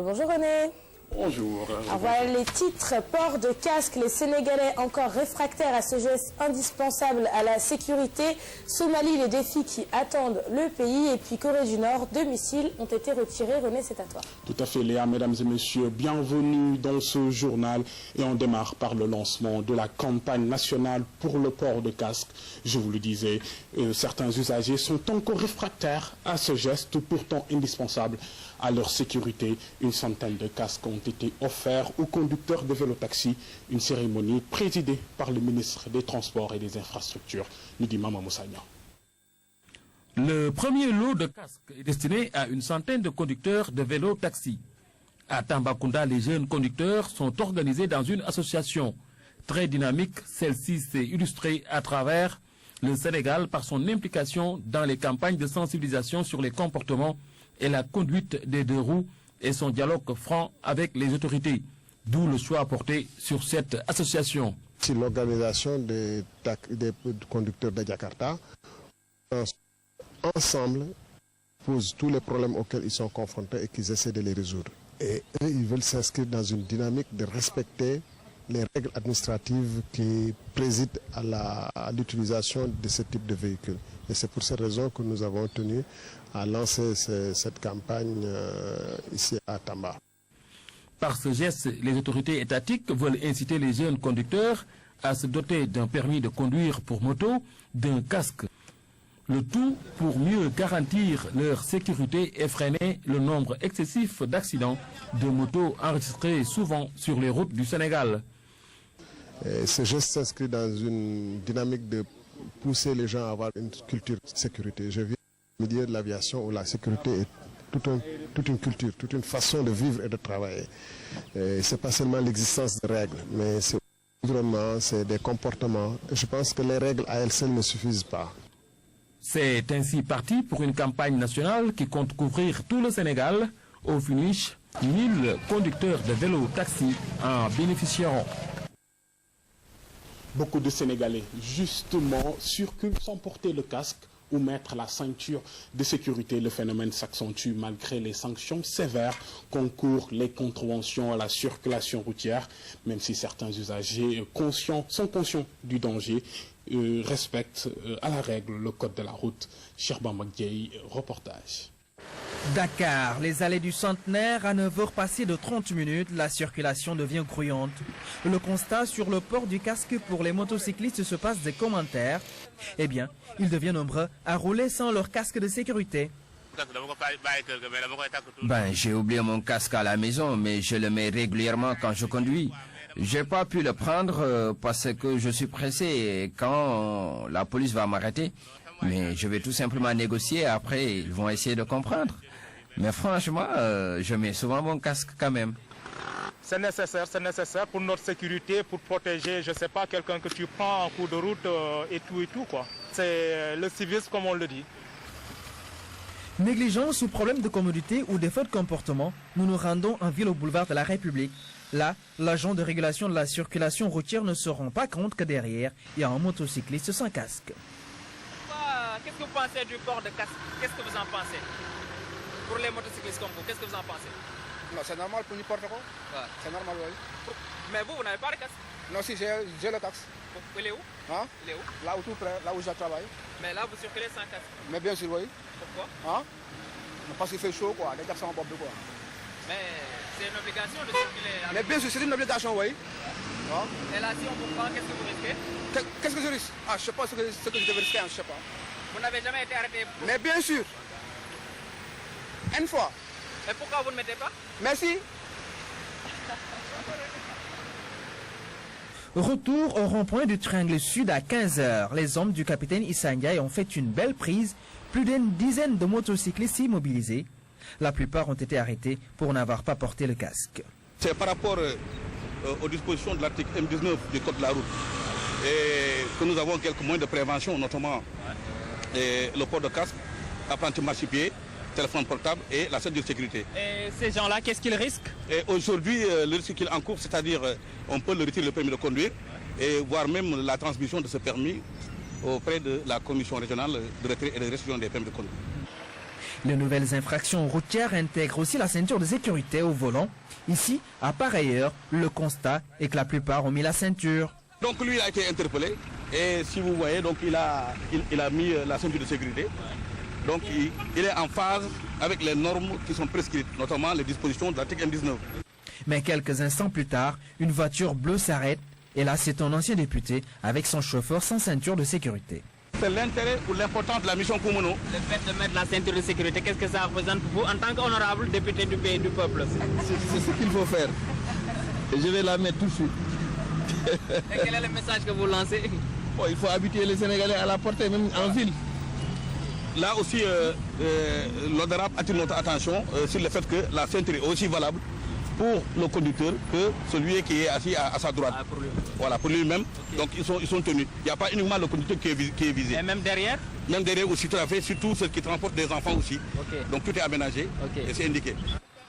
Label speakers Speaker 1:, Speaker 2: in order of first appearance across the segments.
Speaker 1: Bonjour René.
Speaker 2: Bonjour.
Speaker 1: Voilà les titres. Port de casque, les Sénégalais encore réfractaires à ce geste indispensable à la sécurité. Somalie, les défis qui attendent le pays. Et puis Corée du Nord, 2 missiles ont été retirés. René, c'est à toi.
Speaker 2: Tout à fait Léa, mesdames et messieurs, bienvenue dans ce journal. Et on démarre par le lancement de la campagne nationale pour le port de casque. Je vous le disais, certains usagers sont encore réfractaires à ce geste pourtant indispensable à leur sécurité. Une centaine de casques ont été offerts aux conducteurs de vélo-taxi. Une cérémonie présidée par le ministre des Transports et des Infrastructures, Nidi Mama Moussagna.
Speaker 3: Le premier lot de casques est destiné à une centaine de conducteurs de vélo-taxi. À Tambacounda, les jeunes conducteurs sont organisés dans une association très dynamique. Celle-ci s'est illustrée à travers le Sénégal par son implication dans les campagnes de sensibilisation sur les comportements et la conduite des 2 roues et son dialogue franc avec les autorités. D'où le choix porté sur cette association.
Speaker 4: C'est l'organisation des conducteurs de Jakarta. Ensemble, posent tous les problèmes auxquels ils sont confrontés et qu'ils essaient de les résoudre. Et eux, ils veulent s'inscrire dans une dynamique de respecter les règles administratives qui président à l'utilisation de ce type de véhicule. Et c'est pour cette raison que nous avons tenu à lancer cette campagne ici à Tamba.
Speaker 3: Par ce geste, les autorités étatiques veulent inciter les jeunes conducteurs à se doter d'un permis de conduire pour moto, d'un casque. Le tout pour mieux garantir leur sécurité et freiner le nombre excessif d'accidents de motos enregistrés souvent sur les routes du Sénégal.
Speaker 4: Et ce geste s'inscrit dans une dynamique de pousser les gens à avoir une culture de sécurité. Je viens du milieu de l'aviation où la sécurité est toute une culture, toute une façon de vivre et de travailler. Ce n'est pas seulement l'existence de règles, mais c'est l'environnement, c'est des comportements. Je pense que les règles à elles seules ne suffisent pas.
Speaker 3: C'est ainsi parti pour une campagne nationale qui compte couvrir tout le Sénégal. Au finish, 1000 conducteurs de vélo-taxi en bénéficieront.
Speaker 2: Beaucoup de Sénégalais, justement, circulent sans porter le casque ou mettre la ceinture de sécurité. Le phénomène s'accentue malgré les sanctions sévères qu'encourent les contraventions à la circulation routière. Même si certains usagers sont conscients du danger, respectent à la règle le code de la route. Sherban Magdiaye, reportage.
Speaker 5: Dakar, les allées du Centenaire, à 9h passées de 30 minutes, la circulation devient grouillante. Le constat sur le port du casque pour les motocyclistes se passe des commentaires. Eh bien, ils deviennent nombreux à rouler sans leur casque de sécurité.
Speaker 6: J'ai oublié mon casque à la maison, mais je le mets régulièrement quand je conduis. J'ai pas pu le prendre parce que je suis pressé quand la police va m'arrêter. Mais je vais tout simplement négocier, après ils vont essayer de comprendre. Mais franchement, je mets souvent mon casque quand même.
Speaker 7: C'est nécessaire pour notre sécurité, pour protéger, je sais pas, quelqu'un que tu prends en cours de route et tout quoi. C'est le civisme comme on le dit.
Speaker 5: Négligence ou problème de commodité ou défaut de comportement, nous nous rendons en ville au boulevard de la République. Là, l'agent de régulation de la circulation routière ne se rend pas compte que derrière, il y a un motocycliste sans casque.
Speaker 8: Qu'est-ce que vous pensez du port de casque? Qu'est-ce que vous en pensez? Pour les motocyclistes comme vous, qu'est-ce que vous en pensez?
Speaker 9: Non, c'est normal pour n'importe quoi. Ouais. C'est normal, oui.
Speaker 8: Mais vous n'avez pas de casque?
Speaker 9: Non, si, j'ai le casque.
Speaker 8: Il est où?
Speaker 9: Hein?
Speaker 8: Il est où?
Speaker 9: Là où tout près, là où je travaille.
Speaker 8: Mais là, vous circulez sans casque?
Speaker 9: Mais bien sûr, oui.
Speaker 8: Pourquoi?
Speaker 9: Hein? Parce qu'il fait chaud, quoi. Les gars sont en bob de quoi.
Speaker 8: Mais c'est une obligation de circuler.
Speaker 9: Mais bien sûr, c'est une obligation, oui.
Speaker 8: Hein? Et là, si on vous prend, qu'est-ce que vous risquez?
Speaker 9: Qu'est-ce que je risque? Ah, je sais pas ce que je devais risquer, je sais pas.
Speaker 8: Vous n'avez jamais été arrêté?
Speaker 9: Mais bien sûr. Une fois.
Speaker 8: Mais pourquoi vous ne mettez pas?
Speaker 9: Merci.
Speaker 5: Retour au rond-point du Triangle Sud à 15h. Les hommes du capitaine Issa Ndiaye ont fait une belle prise. Plus d'une dizaine de motocyclistes immobilisés. La plupart ont été arrêtés pour n'avoir pas porté le casque.
Speaker 10: C'est par rapport aux dispositions de l'article M19 du Code de la route et que nous avons quelques moyens de prévention, notamment le port de casque, apprenti marchepied, téléphone portable et la ceinture de sécurité.
Speaker 8: Et ces gens-là, qu'est-ce qu'ils risquent?
Speaker 10: Aujourd'hui, le risque qu'ils encourent, c'est-à-dire on peut leur retirer le permis de conduire et voire même la transmission de ce permis auprès de la commission régionale de retrait et de restitution des permis de conduire.
Speaker 5: Les nouvelles infractions routières intègrent aussi la ceinture de sécurité au volant. Ici, à pareille heure, le constat est que la plupart ont mis la ceinture.
Speaker 10: Donc lui a été interpellé et si vous voyez, donc il a mis la ceinture de sécurité. Donc il est en phase avec les normes qui sont prescrites, notamment les dispositions de l'article M19.
Speaker 5: Mais quelques instants plus tard, une voiture bleue s'arrête. Et là, c'est un ancien député avec son chauffeur sans ceinture de sécurité.
Speaker 10: C'est l'intérêt ou l'importance de la mission Koumono.
Speaker 8: Le fait de mettre la ceinture de sécurité, qu'est-ce que ça représente pour vous en tant qu'honorable député du pays du peuple?
Speaker 11: C'est ce qu'il faut faire. Et je vais la mettre tout de suite.
Speaker 8: Et quel est le message que vous lancez?
Speaker 11: Bon, il faut habituer les Sénégalais à la porter, même en ville.
Speaker 10: Là aussi, l'honorable attire notre attention sur le fait que la ceinture est aussi valable pour le conducteur que celui qui est assis à sa droite.
Speaker 8: Ah, pour lui.
Speaker 10: Voilà, pour lui-même.
Speaker 8: Okay.
Speaker 10: Donc ils sont tenus. Il n'y a pas uniquement le conducteur qui est visé.
Speaker 8: Et même derrière?
Speaker 10: Même derrière aussi, tout à fait, surtout ceux qui transportent des enfants aussi.
Speaker 8: Okay.
Speaker 10: Donc tout est aménagé et c'est indiqué.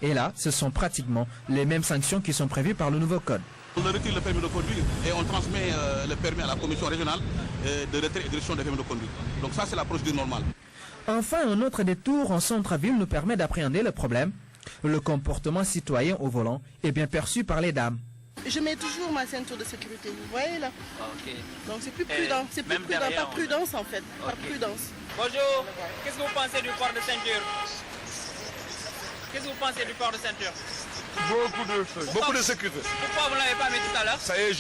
Speaker 5: Et là, ce sont pratiquement les mêmes sanctions qui sont prévues par le nouveau code.
Speaker 10: On retire le permis de conduire et on transmet le permis à la commission régionale de retrait et de restriction des permis de conduire. Donc ça, c'est la procédure normale.
Speaker 5: Enfin, un autre détour en centre-ville nous permet d'appréhender le problème. Le comportement citoyen au volant est bien perçu par les dames.
Speaker 12: Je mets toujours ma ceinture de sécurité, vous voyez là.
Speaker 8: Okay.
Speaker 12: Donc c'est plus prudent, pas prudence en fait, pas prudence.
Speaker 8: Bonjour, qu'est-ce que vous pensez du port de ceinture? Qu'est-ce que vous pensez du port de ceinture?
Speaker 9: Beaucoup de sécurité.
Speaker 8: Pourquoi vous ne l'avez pas mis tout à l'heure?
Speaker 9: Ça y est,